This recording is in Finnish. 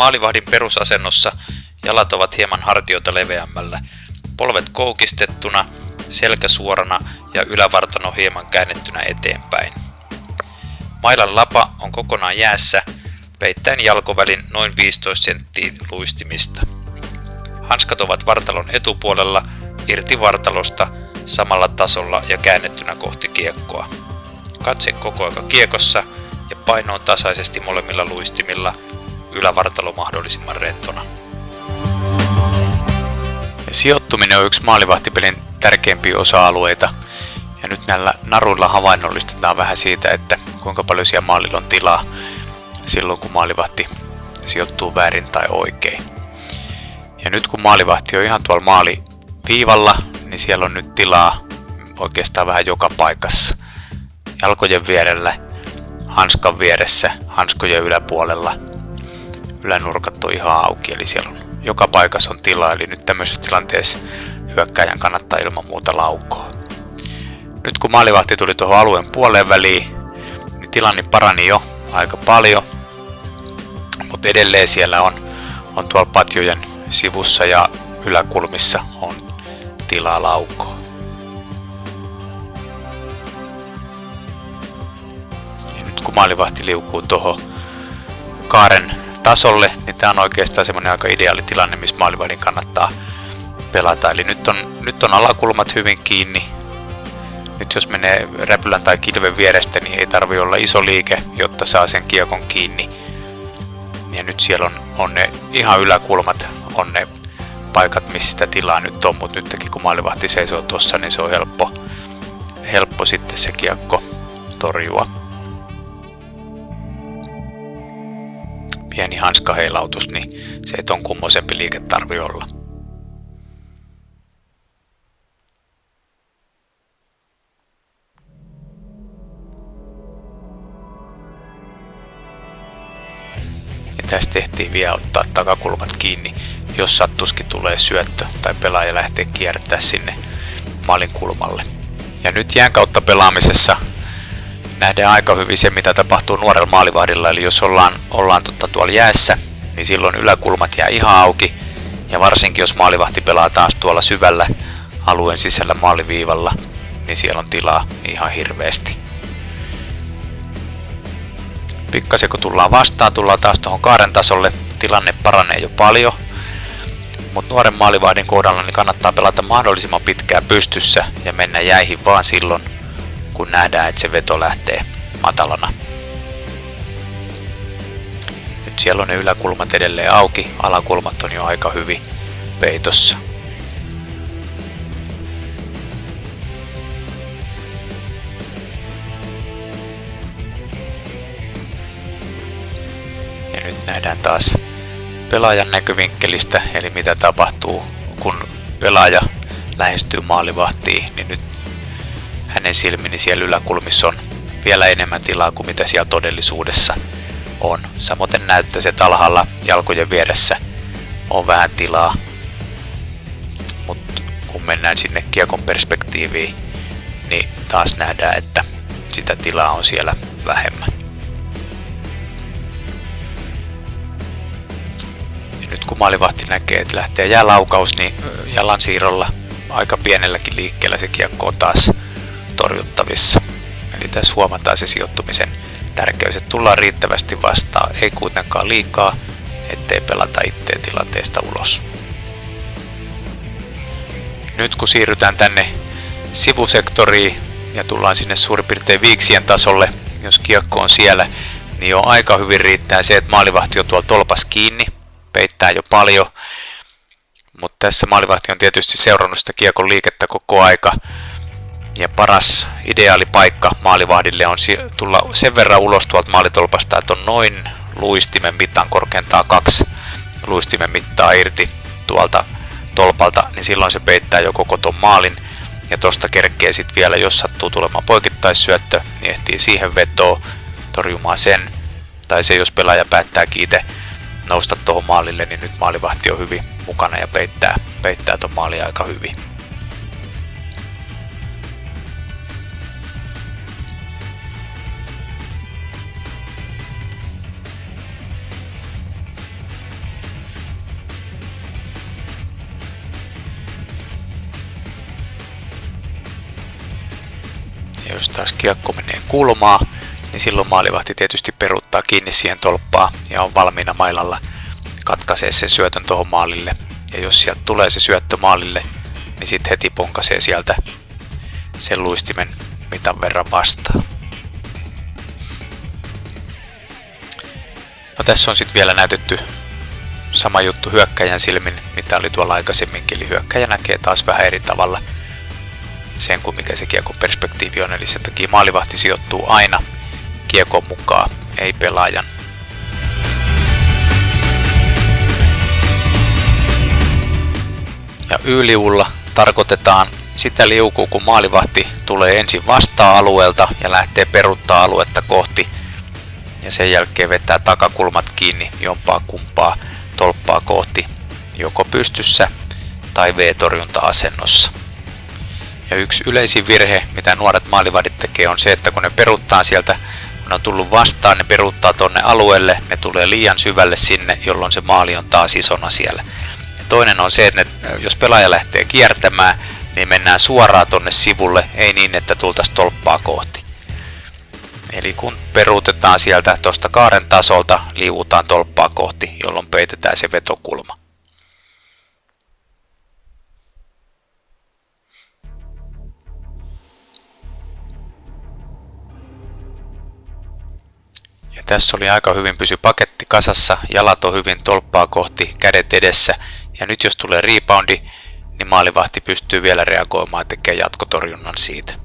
Maalivahdin perusasennossa jalat ovat hieman hartioita leveämmällä, polvet koukistettuna, selkä suorana ja ylävartalo hieman käännettynä eteenpäin. Mailan lapa on kokonaan jäässä, peittäen jalkovälin noin 15 senttiä luistimista. Hanskat ovat vartalon etupuolella, irti vartalosta, samalla tasolla ja käännettynä kohti kiekkoa. Katse koko aika kiekossa ja paino on tasaisesti molemmilla luistimilla, ylävartalo mahdollisimman rentona. Ja sijoittuminen on yksi maalivahtipelin tärkeimpiä osa-alueita. Ja nyt näillä naruilla havainnollistetaan vähän siitä, että kuinka paljon siellä maalilla on tilaa silloin, kun maalivahti sijoittuu väärin tai oikein. Ja nyt kun maalivahti on ihan tuolla maaliviivalla, niin siellä on nyt tilaa oikeastaan vähän joka paikassa. Jalkojen vierellä, hanskan vieressä, hanskojen yläpuolella. Ylänurkat on ihan auki, eli siellä on joka paikassa on tilaa, eli nyt tämmöisessä tilanteessa hyökkääjän kannattaa ilman muuta laukoa. Nyt kun maalivahti tuli tuohon alueen puoleen väliin, niin tilanne parani jo aika paljon, mutta edelleen siellä on tuolla patjojen sivussa ja yläkulmissa on tilaa laukoa. Ja nyt kun maalivahti liukuu tuohon kaaren tasolle, niin tämä on oikeastaan semmoinen aika ideaali tilanne, missä maalivahdin kannattaa pelata. Eli nyt on alakulmat hyvin kiinni. Nyt jos menee räpylän tai kilven vierestä, niin ei tarvitse olla iso liike, jotta saa sen kiekon kiinni. Ja nyt siellä on ne ihan yläkulmat, on ne paikat, missä sitä tilaa nyt on, mutta nytkin kun maalivahti seisoo tuossa, niin se on helppo sitten se kiekko torjua. Pieni hanskaheilautus, niin se ei ton kummoisempi liike tarvi olla. Ja tästä tehtiin vielä ottaa takakulmat kiinni, jos sattuskin tulee syöttö tai pelaaja lähtee kiertää sinne maalin kulmalle. Ja nyt jään kautta pelaamisessa nähdään aika hyvin se, mitä tapahtuu nuorella maalivahdilla. Eli jos ollaan tuolla jäässä, niin silloin yläkulmat jää ihan auki. Ja varsinkin jos maalivahti pelaa taas tuolla syvällä alueen sisällä maaliviivalla, niin siellä on tilaa ihan hirveästi. Pikkasen kun tullaan vastaan, tullaan taas tuohon kaaren tasolle, tilanne paranee jo paljon. Mutta nuoren maalivahdin kohdalla niin kannattaa pelata mahdollisimman pitkään pystyssä ja mennä jäihin vaan silloin, kun nähdään, että se veto lähtee matalana. Nyt siellä on ne yläkulmat edelleen auki, alakulmat on jo aika hyvin peitossa. Ja nyt nähdään taas pelaajan näkövinkkelistä, eli mitä tapahtuu, kun pelaaja lähestyy maalivahtiin, niin nyt hänen silmini siellä yläkulmissa on vielä enemmän tilaa kuin mitä siellä todellisuudessa on. Samoin näyttäisi, että alhaalla jalkojen vieressä on vähän tilaa, mutta kun mennään sinne kiekon perspektiiviin, niin taas nähdään, että sitä tilaa on siellä vähemmän. Ja nyt kun maalivahti näkee, että lähtee jälaukaus, niin jalan siirrolla aika pienelläkin liikkeellä se kiekko on taas torjuttavissa. Eli tässä huomataan se sijoittumisen tärkeys, että tullaan riittävästi vastaan, ei kuitenkaan liikaa, ettei pelata itteen tilanteesta ulos. Nyt kun siirrytään tänne sivusektoriin ja tullaan sinne suurin piirtein viiksien tasolle, jos kiekko on siellä, niin jo aika hyvin riittää se, että maalivahti on tuolla tolpas kiinni, peittää jo paljon, mutta tässä maalivahti on tietysti seurannut sitä kiekon liikettä koko aika. Ja paras ideaali paikka maalivahdille on tulla sen verran ulos tuolta maalitolpasta, että on noin luistimen mittaan, korkeintaan 2 luistimen mittaa irti tuolta tolpalta, niin silloin se peittää jo koko ton maalin. Ja tosta kerkee sitten vielä, jos sattuu tulemaan poikittaisyöttö, niin ehtii siihen vetoon torjumaan sen. Tai se, jos pelaaja päättää itse nousta tuohon maalille, niin nyt maalivahti on hyvin mukana ja peittää ton maalin aika hyvin. jos taas kiekko menee kulmaa, niin silloin maalivahti tietysti peruuttaa kiinni siihen tolppaan ja on valmiina mailalla katkaisee sen syötön tuohon maalille. Ja jos sieltä tulee se syöttö maalille, niin sitten heti ponkaisee sieltä sen luistimen mitan verran vastaan. No tässä on sitten vielä näytetty sama juttu hyökkäjän silmin, mitä oli tuolla aikaisemminkin, eli hyökkäjä näkee taas vähän eri tavalla sen kuin mikä se kiekon perspektiivi on, eli sen takia maalivahti sijoittuu aina kiekon mukaan, ei pelaajan. Ja Y-liulla tarkoitetaan sitä liukua, kun maalivahti tulee ensin vasta-alueelta ja lähtee peruuttaa aluetta kohti ja sen jälkeen vetää takakulmat kiinni jompaa kumpaa tolppaa kohti, joko pystyssä tai V-torjunta-asennossa. Ja yksi yleisin virhe, mitä nuoret maalivahdit tekee, on se, että kun ne peruuttaa sieltä, kun ne on tullut vastaan, ne peruuttaa tonne alueelle, ne tulee liian syvälle sinne, jolloin se maali on taas isona siellä. Ja toinen on se, että jos pelaaja lähtee kiertämään, niin mennään suoraan tonne sivulle, ei niin, että tultaisiin tolppaa kohti. Eli kun peruutetaan sieltä tuosta kaaren tasolta, liuutaan tolppaa kohti, jolloin peitetään se vetokulma. Ja tässä oli aika hyvin pysy paketti kasassa, jalat on hyvin tolppaa kohti, kädet edessä. Ja nyt jos tulee reboundi, niin maalivahti pystyy vielä reagoimaan ja tekemään jatkotorjunnan siitä.